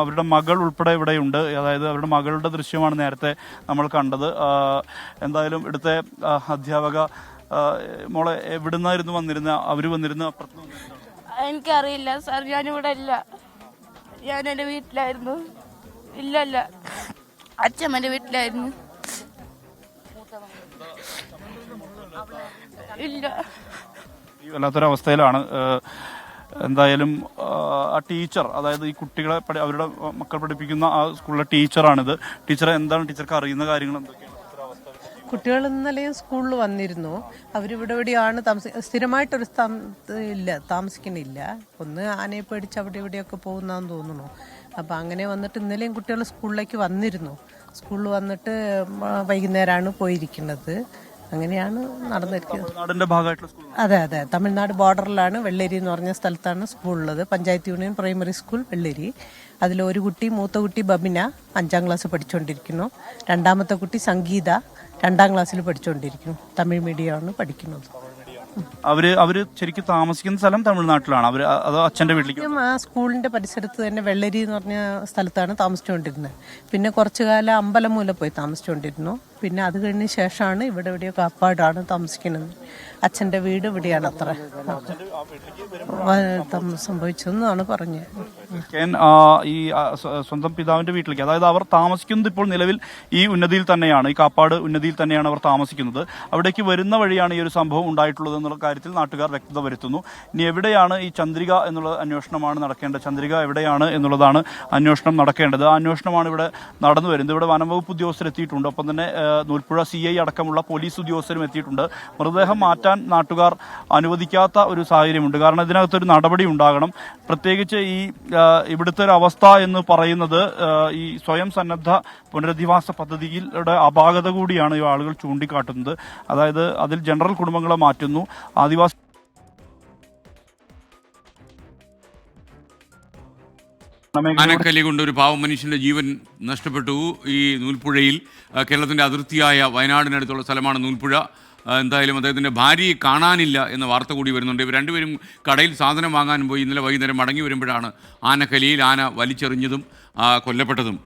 അവരുടെ മകൾ ഉൾപ്പെടെ ഇവിടെയുണ്ട്. അതായത് അവരുടെ മകളുടെ ദൃശ്യമാണ് നേരത്തെ നമ്മൾ കണ്ടത്. എന്തായാലും ഇവിടുത്തെ അധ്യാപക മോളെ എവിടുന്നായിരുന്നു വന്നിരുന്ന അവർ വന്നിരുന്ന? എനിക്കറിയില്ല സാർ, ഞാനിവിടെ ഇല്ല. ഞാൻ എൻ്റെ വീട്ടിലായിരുന്നു. ഇല്ലല്ല, അച്ഛമ്മൻ്റെ വീട്ടിലായിരുന്നു. ഇല്ല, വല്ലാത്തൊരവസ്ഥയിലാണ്. എന്തായാലും ആ ടീച്ചർ, അതായത് ഈ കുട്ടികളെ അവരുടെ മക്കൾ പഠിപ്പിക്കുന്ന ആ സ്കൂളിലെ ടീച്ചറാണിത്. ടീച്ചറെ, എന്താണ് ടീച്ചർക്ക് അറിയുന്ന കാര്യങ്ങൾ എന്തൊക്കെയാണ്? കുട്ടികൾ ഇന്നലെയും സ്കൂളിൽ വന്നിരുന്നു. അവരിവിടെ എവിടെയാണ് സ്ഥിരമായിട്ടൊരു താമസിക്കണില്ല. ഒന്ന് ആനയെ പേടിച്ച് അവിടെ ഇവിടെയൊക്കെ പോകുന്നതെന്ന് തോന്നുന്നു. അപ്പം അങ്ങനെ വന്നിട്ട് ഇന്നലെയും കുട്ടികൾ സ്കൂളിലേക്ക് വന്നിരുന്നു. സ്കൂളിൽ വന്നിട്ട് വൈകുന്നേരമാണ് പോയിരിക്കുന്നത്. അങ്ങനെയാണ് നടന്നിരിക്കുന്നത്. അതെ അതെ, തമിഴ്നാട് ബോർഡറിലാണ്. വെള്ളേരി എന്ന് പറഞ്ഞ സ്ഥലത്താണ് സ്കൂളുള്ളത്. Panchayat union primary school Velleri. അതിലൊരു കുട്ടി, മൂത്ത കുട്ടി ബബിന 5ാം ക്ലാസ് പഠിച്ചുകൊണ്ടിരിക്കുന്നു. രണ്ടാമത്തെ കുട്ടി സംഗീത 2ാം ക്ലാസ്സിൽ പഠിച്ചുകൊണ്ടിരിക്കുന്നു. തമിഴ് മീഡിയമാണ് പഠിക്കുന്നത്. അവര് ശരിക്കും താമസിക്കുന്ന സ്ഥലം തമിഴ്നാട്ടിലാണ് അവര്, അതോ അച്ഛന്റെ വീട്ടിലേക്ക്? ആ സ്കൂളിന്റെ പരിസരത്ത് തന്നെ വെള്ളരി എന്ന് പറഞ്ഞ സ്ഥലത്താണ് താമസിച്ചുകൊണ്ടിരുന്നത്. പിന്നെ കുറച്ചു കാലം അമ്പലമൂല പോയി താമസിച്ചുകൊണ്ടിരുന്നു. പിന്നെ അത് കഴിഞ്ഞ ശേഷമാണ് ഇവിടെ എവിടെയോ കാപ്പാടാണ് താമസിക്കുന്നത്. അച്ഛന്റെ വീട് ഇവിടെയാണ്. അത്ര സംഭവിച്ചതെന്നാണ് പറഞ്ഞത്. ഈ സ്വന്തം പിതാവിന്റെ വീട്ടിലേക്ക്, അതായത് അവർ താമസിക്കുന്നത് ഇപ്പോൾ നിലവിൽ ഈ ഉന്നതിയിൽ തന്നെയാണ്, ഈ കാപ്പാട് ഉന്നതിയിൽ തന്നെയാണ് അവർ താമസിക്കുന്നത്. അവിടേക്ക് വരുന്ന വഴിയാണ് ഈ ഒരു സംഭവം ഉണ്ടായിട്ടുള്ളത് എന്നുള്ള കാര്യത്തിൽ നാട്ടുകാർ വ്യക്തത വരുത്തുന്നു. ഇനി എവിടെയാണ് ഈ ചന്ദ്രിക എന്നുള്ള അന്വേഷണമാണ് നടക്കേണ്ടത്. ചന്ദ്രിക എവിടെയാണ് എന്നുള്ളതാണ് അന്വേഷണം നടക്കേണ്ടത്. ആ അന്വേഷണമാണ് ഇവിടെ നടന്നു വരുന്നത്. ഇവിടെ വനംവകുപ്പ് ഉദ്യോഗസ്ഥർ എത്തിയിട്ടുണ്ട്. ഒപ്പം തന്നെ നൂൽപ്പുഴ CI അടക്കമുള്ള പോലീസ് ഉദ്യോഗസ്ഥരും എത്തിയിട്ടുണ്ട്. മൃതദേഹം മാറ്റാൻ നാട്ടുകാർ അനുവദിക്കാത്ത ഒരു സാഹചര്യമുണ്ട്. കാരണം ഇതിനകത്തൊരു നടപടി ഉണ്ടാകണം. പ്രത്യേകിച്ച് ഇവിടുത്തെ ഒരു അവസ്ഥ എന്ന് പറയുന്നത് ഈ സ്വയം സന്നദ്ധ പുനരധിവാസ പദ്ധതിയുടെ അപാകത കൂടിയാണ് ഈ ആളുകൾ ചൂണ്ടിക്കാട്ടുന്നത്. അതായത് അതിൽ ജനറൽ കുടുംബങ്ങളെ മാറ്റുന്നു, ആദിവാസി ആനക്കലി കൊണ്ട് ഒരു പാവം മനുഷ്യന്റെ ജീവൻ നഷ്ടപ്പെട്ടു ഈ നൂൽപ്പുഴയിൽ. കേരളത്തിന്റെ അതിർത്തിയായ വയനാടിനടുത്തുള്ള സ്ഥലമാണ് നൂൽപ്പുഴ. എന്തായാലും അദ്ദേഹത്തിന്റെ ഭാര്യയെ കാണാനില്ല എന്ന വാർത്ത കൂടി വരുന്നുണ്ട്. ഇവർ രണ്ടുപേരും കടയിൽ സാധനം വാങ്ങാൻ പോയി. ഇന്നലെ വൈകുന്നേരം മടങ്ങി വരുമ്പോഴാണ് ആനക്കലിയിൽ ആന വലിച്ചെറിഞ്ഞതും കൊല്ലപ്പെട്ടതും.